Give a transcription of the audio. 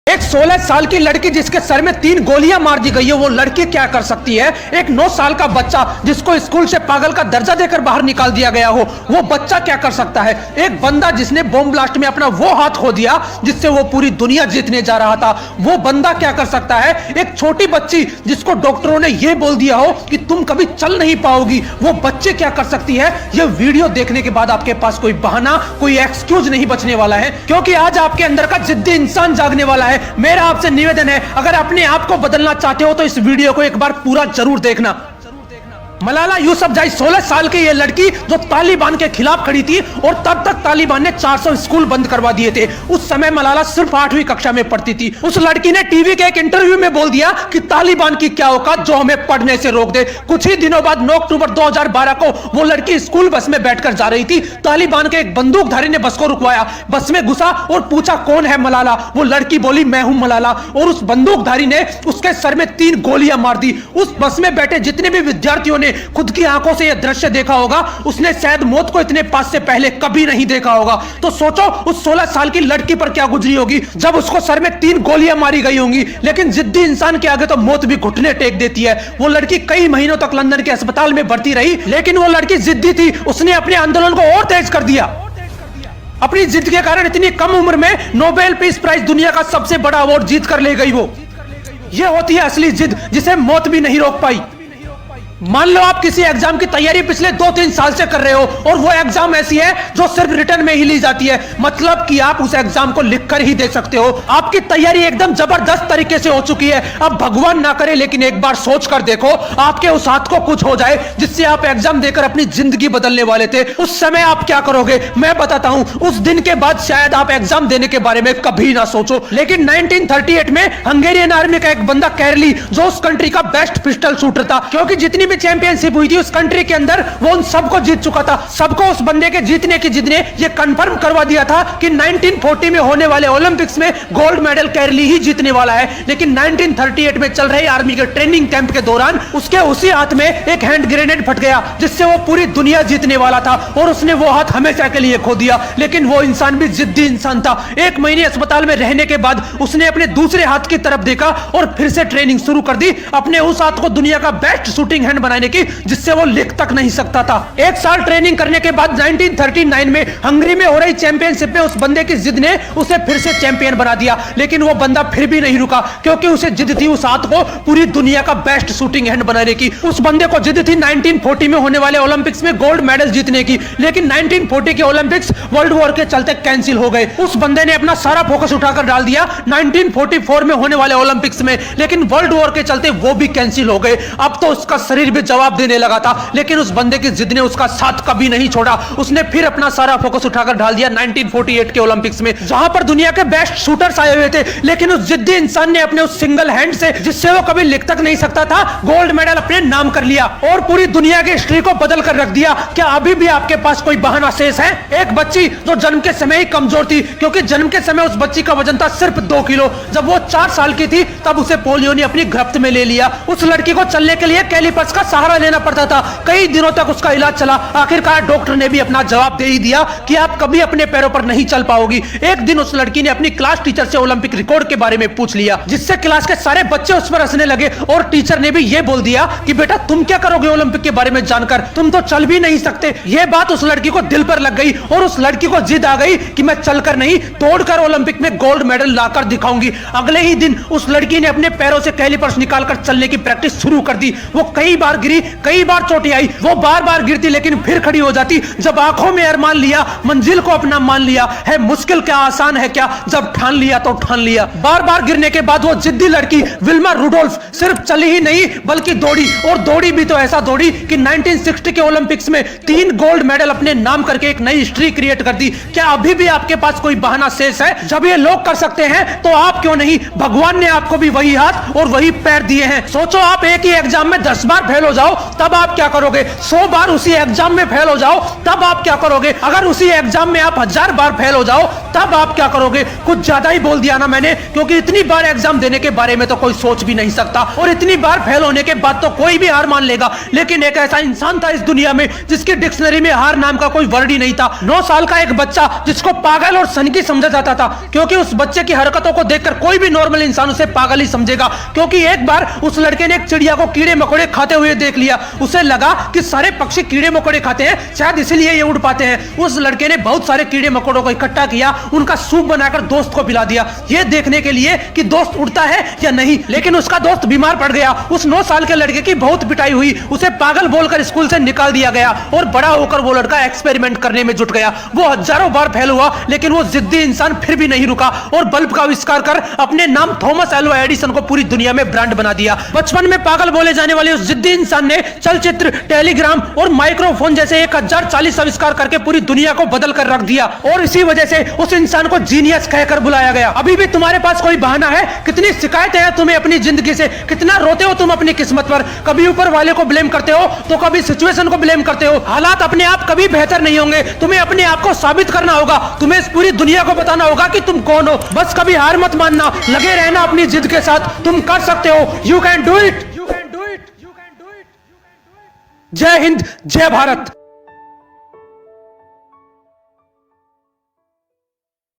एक 16 साल की लड़की जिसके सर में 3 गोलियां मार दी गई है, वो लड़की क्या कर सकती है। एक 9 साल का बच्चा जिसको स्कूल से पागल का दर्जा देकर बाहर निकाल दिया गया हो, वो बच्चा क्या कर सकता है। एक बंदा जिसने बॉम्ब ब्लास्ट में अपना वो हाथ खो दिया जिससे वो पूरी दुनिया जीतने जा रहा था, वो बंदा क्या कर सकता है। एक छोटी बच्ची जिसको डॉक्टरों ने ये बोल दिया हो कि तुम कभी चल नहीं पाओगी, वो बच्चे क्या कर सकती है। ये वीडियो देखने के बाद आपके पास कोई बहाना, कोई एक्सक्यूज नहीं बचने वाला है, क्योंकि आज आपके अंदर का जिद्दी इंसान जागने वाला है। मेरा आपसे निवेदन है, अगर अपने आप को बदलना चाहते हो तो इस वीडियो को एक बार पूरा जरूर देखना। मलाला यूसुफजई 16 साल की ये लड़की जो तालिबान के खिलाफ खड़ी थी, और तब तक तालिबान ने 400 स्कूल बंद करवा दिए थे। उस समय मलाला सिर्फ 8वीं कक्षा में पढ़ती थी। उस लड़की ने टीवी के एक इंटरव्यू में बोल दिया कि तालिबान की क्या औकात जो हमें पढ़ने से रोक दे। कुछ ही दिनों बाद 9 अक्टूबर 2012 को वो लड़की स्कूल बस में बैठकर जा रही थी। तालिबान के एक बंदूकधारी ने बस को रुकवाया, बस में घुसा और पूछा कौन है मलाला। वो लड़की बोली मैं हूं मलाला, और उस बंदूकधारी ने उसके सर में 3 गोलियां मार दी। उस बस में बैठे जितने भी विद्यार्थियों ने खुद की आंखों से यह दृश्य देखा होगा, उसने शायद मौत को इतने पास से पहले कभी नहीं देखा होगा। तो सोचो उस 16 साल की लड़की पर क्या गुजरी होगी जब उसको सर में 3 गोलियां मारी गई होंगी। लेकिन जिद्दी इंसान के आगे तो मौत भी घुटने टेक देती है। वो लड़की कई महीनों तक लंदन के अस्पताल में भर्ती रही, लेकिन वो लड़की जिद्दी थी, उसने अपने आंदोलन को और तेज कर दिया। अपनी जिद के कारण इतनी कम उम्र में नोबेल पीस प्राइज, दुनिया का सबसे बड़ा अवार्ड जीत कर ले गई। वो ये होती है असली जिद, जिसे मौत भी नहीं रोक पाई। मान लो आप किसी एग्जाम की तैयारी पिछले 2-3 साल से कर रहे हो, और वो एग्जाम ऐसी है जो सिर्फ रिटर्न में ही ली जाती है, मतलब कि आप उस एग्जाम को लिखकर ही दे सकते हो। आपकी तैयारी एकदम जबरदस्त तरीके से हो चुकी है। अब भगवान ना करे लेकिन एक बार सोच कर देखो, आपके उस हाथ को कुछ हो जाए जिससे आप एग्जाम देकर अपनी जिंदगी बदलने वाले थे, उस समय आप क्या करोगे मैं बताता हूं। उस दिन के बाद शायद आप एग्जाम देने के बारे में कभी ना सोचो। लेकिन 1938 में हंगेरियन आर्मी का एक बंदा कैरली, जो उस कंट्री का बेस्ट पिस्टल शूटर था, क्योंकि जितनी चैंपियनशिप हुई थी उस कंट्री के अंदर, वो उन सबको जीत चुका था। सबको उस बंदे के जीतने की जिद ने ये कंफर्म करवा दिया था कि 1940 में होने वाले ओलंपिक्स में गोल्ड मेडल कैरली ही जीतने वाला है। लेकिन 1938 में चल रहे आर्मी के ट्रेनिंग कैंप के दौरान उसके उसी हाथ में एक हैंड ग्रेनेड फट गया, जिससे वो पूरी दुनिया जीतने वाला था, और उसने वो हाथ हमेशा के लिए खो दिया। लेकिन वो इंसान भी जिद्दी इंसान था। 1 महीने अस्पताल में रहने के बाद उसने अपने दूसरे हाथ की तरफ देखा और फिर से ट्रेनिंग शुरू कर दी, अपने उस हाथ को दुनिया का बेस्ट शूटिंग हैंड बनाने की, जिससे वो लिख तक नहीं सकता था। 1 साल ट्रेनिंग करने के बाद 1939 में हंगरी में हो रही चैंपियनशिप में उस बंदे की जिद ने उसे फिर से चैंपियन बना दिया। लेकिन वो बंदा फिर भी नहीं रुका, क्योंकि उसे जिद थी उस हाथ को पूरी दुनिया का बेस्ट शूटिंग हैंड बनाने की। उस बंदे को जिद थी 1940 में होने वाले ओलंपिक्स में गोल्ड मेडल जीतने की। लेकिन 1940 के ओलंपिक्स वर्ल्ड वॉर के चलते कैंसिल हो गए। उस बंदे ने अपना सारा फोकस उठाकर डाल दिया 1944 में होने वाले ओलंपिक्स में, लेकिन वर्ल्ड वॉर के चलते वो भी कैंसिल हो गए। अब तो उसका शरीर भी जवाब देने लगा था, लेकिन उस बंदे की जिद ने उसका साथ कभी नहीं छोड़ा। उसने फिर अपना सारा फोकस उठाकर डाल दिया 1948 के ओलंपिक्स में, जहां पर दुनिया के बेस्ट शूटर्स आए हुए थे। लेकिन उस जिद्दी इंसान ने अपने उस सिंगल हैंड से, जिससे वो कभी लिख तक नहीं सकता था, गोल्ड मेडल अपने नाम कर लिया और पूरी दुनिया की हिस्ट्री को बदल कर रख दिया। क्या अभी भी आपके पास कोई बहाना शेष है? एक बच्ची जो जन्म के समय ही कमजोर थी, क्योंकि जन्म के समय उस बच्ची का वजन था सिर्फ 2 किलो। जब वो 4 साल की थी तब उसे पोलियो ने अपनी गिरफ्त में ले लिया। उस लड़की को चलने के लिए कैलिपर्स का सहारा लेना पड़ता था। कई दिनों तक उसका इलाज चला। आखिरकार डॉक्टर ने भी अपना जवाब दे ही दिया कि आप कभी अपने पैरों पर नहीं चल पाओगी। एक दिन उस लड़की ने अपनी क्लास टीचर से ओलंपिक रिकॉर्ड के बारे में पूछ लिया, जिससे क्लास के सारे बच्चे उस पर हंसने लगे, और टीचर ने भी यह बोल दिया कि बेटा तुम क्या करोगे ओलंपिक के बारे में जानकर, तुम तो चल भी नहीं सकते। यह बात उस लड़की को दिल पर लग गई, और उस लड़की को जिद आ गई कि मैं चलकर नहीं, तोड़कर ओलंपिक में गोल्ड मेडल लाकर दिखाऊंगी। अगले ही दिन उस लड़की ने अपने पैरों से कैलिपर्स निकालकर चलने की प्रैक्टिस शुरू कर दी। वो कई बार गिरी, कई बार चोटें आई, वो बार बार गिरती लेकिन फिर खड़ी हो जाती। जब आंखों में अरमान लिया, मंजिल को अपना मान लिया, है मुश्किल क्या आसान है क्या, जब ठान लिया तो ठान लिया। बार बार गिरने के बाद वो जिद्दी लड़की विल्मा रुडोल्फ सिर्फ चली ही नहीं बल्कि दौड़ी, और दौड़ी भी तो ऐसा दौड़ी कि 1960 के ओलंपिक्स में 3 गोल्ड मेडल अपने नाम करके एक नई हिस्ट्री क्रिएट कर दी। क्या अभी भी आपके पास कोई बहाना शेष है? जब ये लोग कर सकते हैं तो आप क्यों नहीं? भगवान ने आपको भी वही हाथ और वही पैर दिए हैं। सोचो आप एक ही एग्जाम में 10 बार फेल हो जाओ तब आप क्या करोगे? 100 बार उसी एग्जाम में फेल हो जाओ तब आप क्या करोगे? अगर उसी एग्जाम एग्जाम में आप 1000 बार फेल हो जाओ तब आप क्या करोगे? कुछ ज्यादा ही बोल दिया ना मैंने, क्योंकि इतनी बार एग्जाम देने के बारे में तो कोई सोच भी नहीं सकता, और इतनी बार फेल होने के बाद तो कोई भी हार मान लेगा। लेकिन एक ऐसा इंसान था इस दुनिया में जिसकी डिक्शनरी में हार नाम का कोई वर्ड ही नहीं था। 9 साल का एक बच्चा जिसको पागल और सनकी समझा जाता था, क्योंकि उस बच्चे की हरकतों को देखकर कोई भी नॉर्मल इंसान उसे पागल ही समझेगा। क्योंकि एक बार उस लड़के ने एक चिड़िया को कीड़े मकोड़े खाते हुए देख लिया। उसे लगा कि सारे पक्षी कीड़े मकोड़े खाते हैं, शायद इसलिए ये उड़ पाते हैं। उस लड़के ने बहुत सारे कीड़े मकोड़ों को इकट्ठा किया, उनका सूप बनाकर दोस्त को पिला दिया, ये देखने के लिए कि दोस्त उड़ता है या नहीं। लेकिन उसका दोस्त बीमार पड़ गया। उस 9 साल के लड़के की बहुत पिटाई हुई, उसे पागल बोलकर स्कूल से निकाल दिया गया, और बड़ा होकर वो लड़का एक्सपेरिमेंट करने में जुट गया। वो हजारों बार फेल हुआ, लेकिन वो जिद्दी इंसान फिर भी नहीं रुका और बल्ब का आविष्कार कर अपने नाम थॉमस एल्वा एडिसन को पूरी दुनिया में ब्रांड बना दिया। बचपन में पागल बोले जाने वाले उस जिद्दी इंसान ने चलचित्र, टेलीग्राम और माइक्रोफोन जैसे 1040 आविष्कार करके पूरी दुनिया को बदल कर रख दिया, और इसी वजह से उस इंसान को जीनियस कहकर बुलाया गया। अभी भी तुम्हारे पास कोई बहाना है? कितनी शिकायतें हैं तुम्हें अपनी जिंदगी से, कितना रोते हो तुम अपनी किस्मत पर। कभी ऊपर वाले को ब्लेम करते हो तो कभी सिचुएशन को ब्लेम करते हो। हालात अपने आप कभी बेहतर नहीं होंगे, तुम्हें अपने आप को साबित करना होगा, तुम्हें इस पूरी दुनिया को बताना होगा कि तुम कौन हो। बस कभी हार मत मानना, लगे रहना अपनी जिद के साथ, तुम कर सकते हो। You can do it, you can do it, you can do it. जय हिंद, जय भारत।